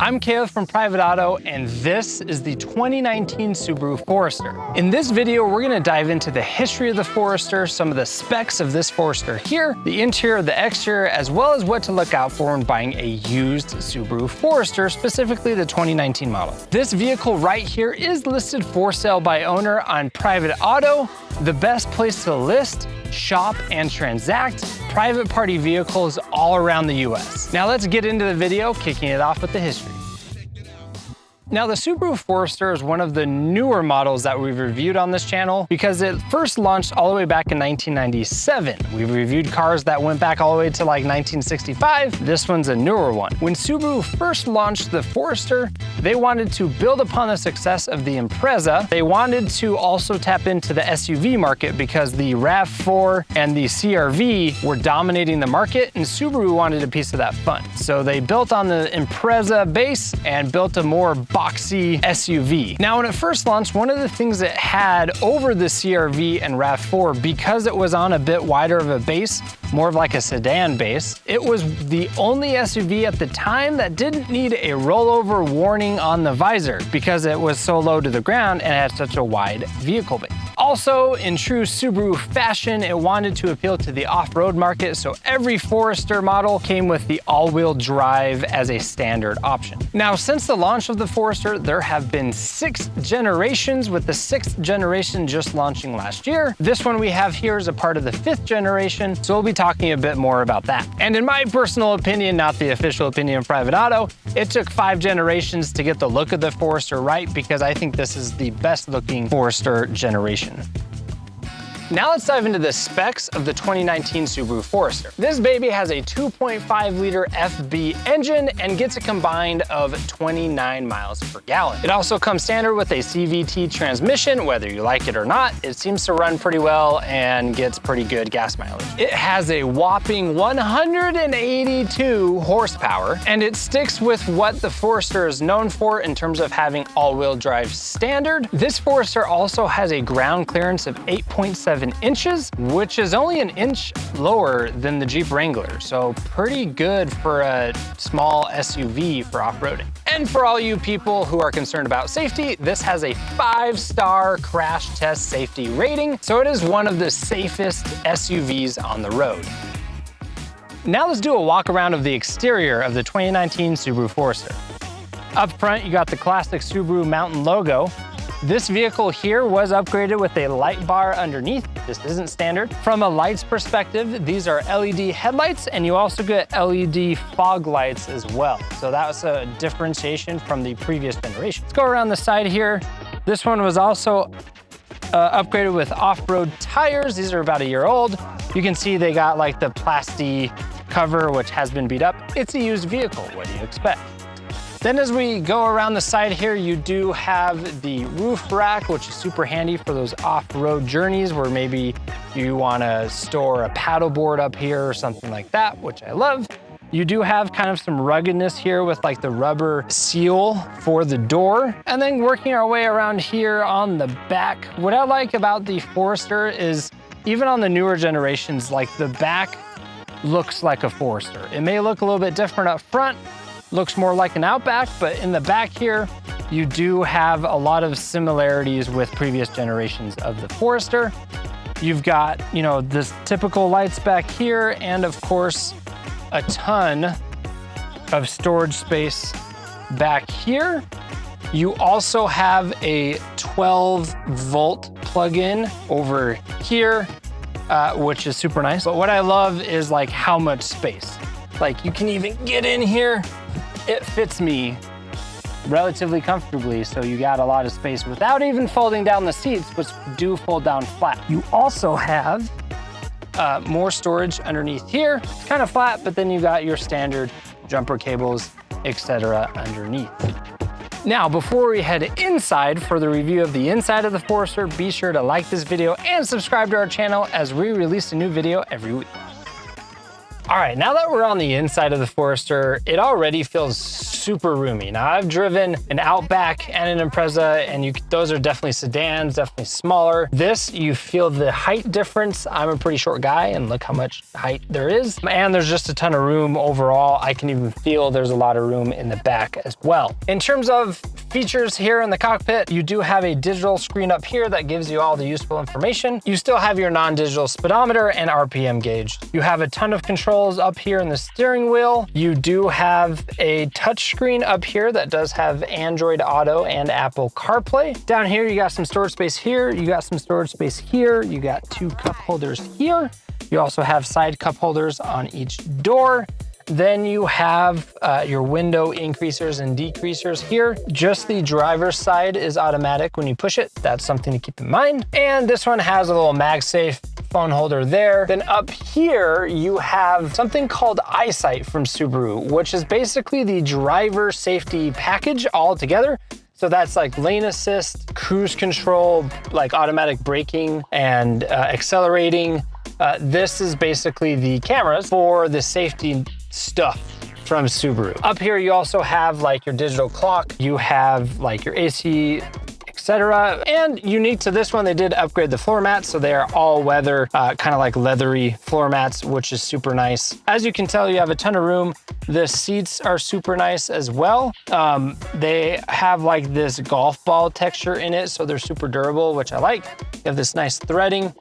I'm Caleb from PrivateAuto, and this is the 2019 Subaru Forester. In this video, we're gonna dive into the history of the Forester, some of the specs of this Forester here, the interior, the exterior, as well as what to look out for when buying a used Subaru Forester, specifically the 2019 model. This vehicle right here is listed for sale by owner on PrivateAuto, the best place to list, shop, and transact private party vehicles all around the US. Now let's get into the video, kicking it off with the history. Now, the Subaru Forester is one of the newer models that we've reviewed on this channel because it first launched all the way back in 1997. We've reviewed cars that went back all the way to like 1965. This one's a newer one. When Subaru first launched the Forester, they wanted to build upon the success of the Impreza. They wanted to also tap into the SUV market because the RAV4 and the CR-V were dominating the market, and Subaru wanted a piece of that fun. So they built on the Impreza base and built a more boxy SUV. Now, when it first launched, one of the things it had over the CR-V and RAV4, because it was on a bit wider of a base, more of like a sedan base, it was the only SUV at the time that didn't need a rollover warning on the visor because it was so low to the ground and had such a wide vehicle base. Also, in true Subaru fashion, it wanted to appeal to the off-road market, so every Forester model came with the all-wheel drive as a standard option. Now, since the launch of the Forester, there have been 6 generations, with the 6th generation just launching last year. This one we have here is a part of the 5th generation, so we'll be talking a bit more about that. And in my personal opinion, not the official opinion of PrivateAuto, it took 5 generations to get the look of the Forester right, because I think this is the best looking Forester generation. Now let's dive into the specs of the 2019 Subaru Forester. This baby has a 2.5 liter FB engine and gets a combined of 29 miles per gallon. It also comes standard with a CVT transmission. Whether you like it or not, it seems to run pretty well and gets pretty good gas mileage. It has a whopping 182 horsepower, and it sticks with what the Forester is known for in terms of having all-wheel drive standard. This Forester also has a ground clearance of 8.7 inches, which is only an inch lower than the Jeep Wrangler, so pretty good for a small SUV for off-roading. And for all you people who are concerned about safety, this has a 5-star crash test safety rating, so it is one of the safest SUVs on the road. Now let's do a walk around of the exterior of the 2019 Subaru Forester. Up front, you got the classic Subaru Mountain logo. This vehicle here was upgraded with a light bar underneath. This isn't standard. From a lights perspective, these are LED headlights, and you also get LED fog lights as well. So that was a differentiation from the previous generation. Let's go around the side here. This one was also upgraded with off-road tires. These are about a year old. You can see they got like the plastic cover, which has been beat up. It's a used vehicle, what do you expect? Then as we go around the side here, you do have the roof rack, which is super handy for those off-road journeys where maybe you want to store a paddleboard up here or something like that, which I love. You do have kind of some ruggedness here with like the rubber seal for the door. And then working our way around here on the back, what I like about the Forester is even on the newer generations, like the back looks like a Forester. It may look a little bit different up front, looks more like an Outback, but in the back here, you do have a lot of similarities with previous generations of the Forester. You've got, you know, this typical lights back here, and of course, a ton of storage space back here. You also have a 12-volt plug-in over here, which is super nice. But what I love is like how much space. Like you can even get in here. It fits me relatively comfortably, so you got a lot of space without even folding down the seats, which do fold down flat. You also have more storage underneath here. It's kind of flat, but then you got your standard jumper cables, etc. underneath. Now, before we head inside for the review of the inside of the Forester, be sure to like this video and subscribe to our channel as we release a new video every week. All right, now that we're on the inside of the Forester, it already feels super roomy. Now I've driven an Outback and an Impreza, and those are definitely sedans, definitely smaller. This, you feel the height difference. I'm a pretty short guy, and look how much height there is. And there's just a ton of room overall. I can even feel there's a lot of room in the back as well. In terms of features here in the cockpit, you do have a digital screen up here that gives you all the useful information. You still have your non-digital speedometer and RPM gauge. You have a ton of controls up here in the steering wheel. You do have a touch screen up here that does have Android Auto and Apple CarPlay. Down here, you got some storage space here. You got some storage space here. You got 2 cup holders here. You also have side cup holders on each door. Then you have your window increasers and decreasers here. Just the driver's side is automatic when you push it. That's something to keep in mind. And this one has a little MagSafe phone holder there. Then up here, you have something called EyeSight from Subaru, which is basically the driver safety package all together. So that's like lane assist, cruise control, like automatic braking and accelerating. This is basically the cameras for the safety stuff from Subaru. Up here, you also have like your digital clock. You have like your AC, etc. And unique to this one, they did upgrade the floor mats. So they are all weather, kind of like leathery floor mats, which is super nice. As you can tell, you have a ton of room. The seats are super nice as well. They have like this golf ball texture in it, so they're super durable, which I like. You have this nice threading.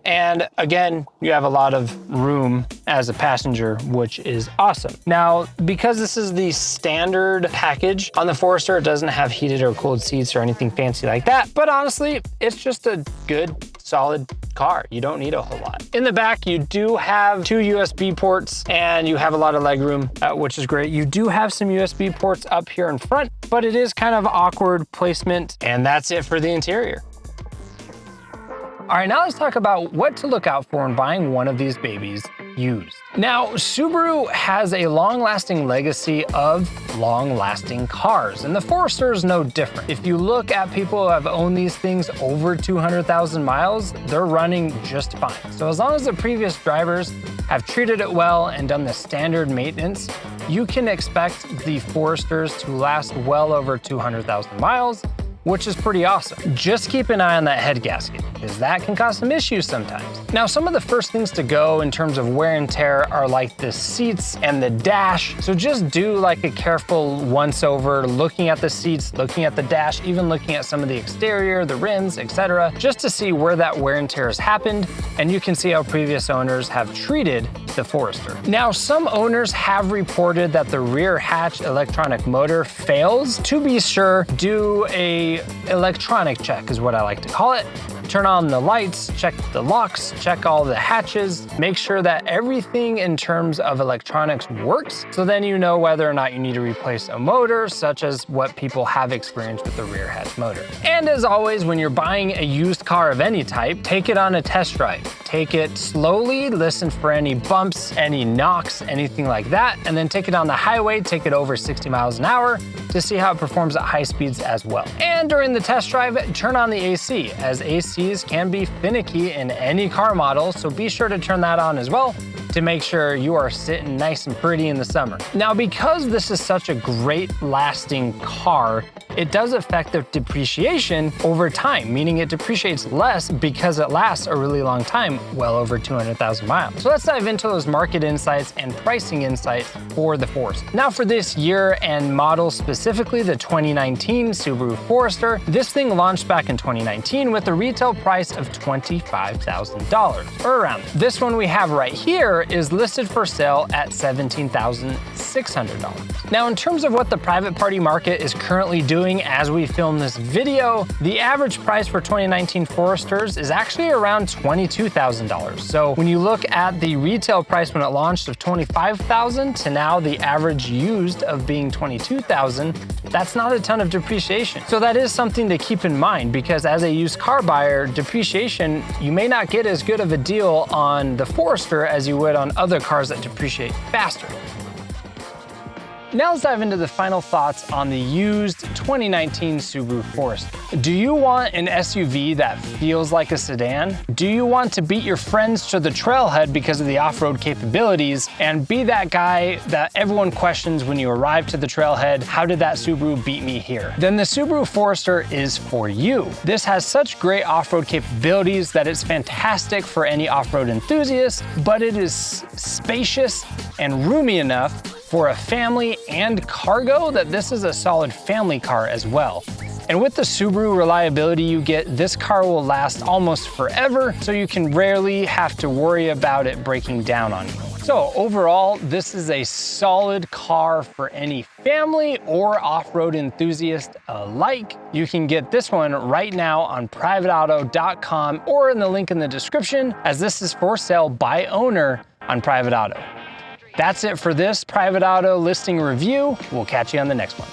And again, you have a lot of room as a passenger, which is awesome. Now, because this is the standard package on the Forester, it doesn't have heated or cooled seats or anything fancy like that. But honestly, it's just a good, solid car. You don't need a whole lot. In the back, you do have 2 USB ports and you have a lot of leg room, which is great. You do have some USB ports up here in front, but it is kind of awkward placement. And that's it for the interior. All right, now let's talk about what to look out for in buying one of these babies used. Now, Subaru has a long-lasting legacy of long-lasting cars, and the Forester is no different. If you look at people who have owned these things over 200,000 miles, they're running just fine. So as long as the previous drivers have treated it well and done the standard maintenance, you can expect the Foresters to last well over 200,000 miles, which is pretty awesome. Just keep an eye on that head gasket, because that can cause some issues sometimes. Now, some of the first things to go in terms of wear and tear are like the seats and the dash. So just do like a careful once over, looking at the seats, looking at the dash, even looking at some of the exterior, the rims, etc., just to see where that wear and tear has happened. And you can see how previous owners have treated the Forester. Now, some owners have reported that the rear hatch electronic motor fails. To be sure, do a electronic check is what I like to call it. Turn on the lights, check the locks, check all the hatches, make sure that everything in terms of electronics works. So then you know whether or not you need to replace a motor, such as what people have experienced with the rear hatch motor. And as always, when you're buying a used car of any type, take it on a test drive. Take it slowly, listen for any bumps, any knocks, anything like that, and then take it on the highway, take it over 60 miles an hour to see how it performs at high speeds as well. And during the test drive, turn on the AC, as ACs can be finicky in any car model, so be sure to turn that on as well to make sure you are sitting nice and pretty in the summer. Now, because this is such a great lasting car, it does affect the depreciation over time, meaning it depreciates less because it lasts a really long time, well over 200,000 miles. So let's dive into those market insights and pricing insights for the Forester. Now for this year and model specifically, the 2019 Subaru Forester, this thing launched back in 2019 with a retail price of $25,000 or around. This one we have right here is listed for sale at $17,600. Now, in terms of what the private party market is currently doing as we film this video, the average price for 2019 Foresters is actually around $22,000. So when you look at the retail price when it launched of $25,000 to now the average used of being $22,000, that's not a ton of depreciation. So that is something to keep in mind, because as a used car buyer, depreciation, you may not get as good of a deal on the Forester as you would on other cars that depreciate faster. Now let's dive into the final thoughts on the used 2019 Subaru Forester. Do you want an SUV that feels like a sedan? Do you want to beat your friends to the trailhead because of the off-road capabilities and be that guy that everyone questions when you arrive to the trailhead, how did that Subaru beat me here? Then the Subaru Forester is for you. This has such great off-road capabilities that it's fantastic for any off-road enthusiast, but it is spacious and roomy enough for a family and cargo that this is a solid family car as well. And with the Subaru reliability you get, this car will last almost forever, so you can rarely have to worry about it breaking down on you. So overall, this is a solid car for any family or off-road enthusiast alike. You can get this one right now on PrivateAuto.com or in the link in the description, as this is for sale by owner on PrivateAuto. That's it for this PrivateAuto listing review. We'll catch you on the next one.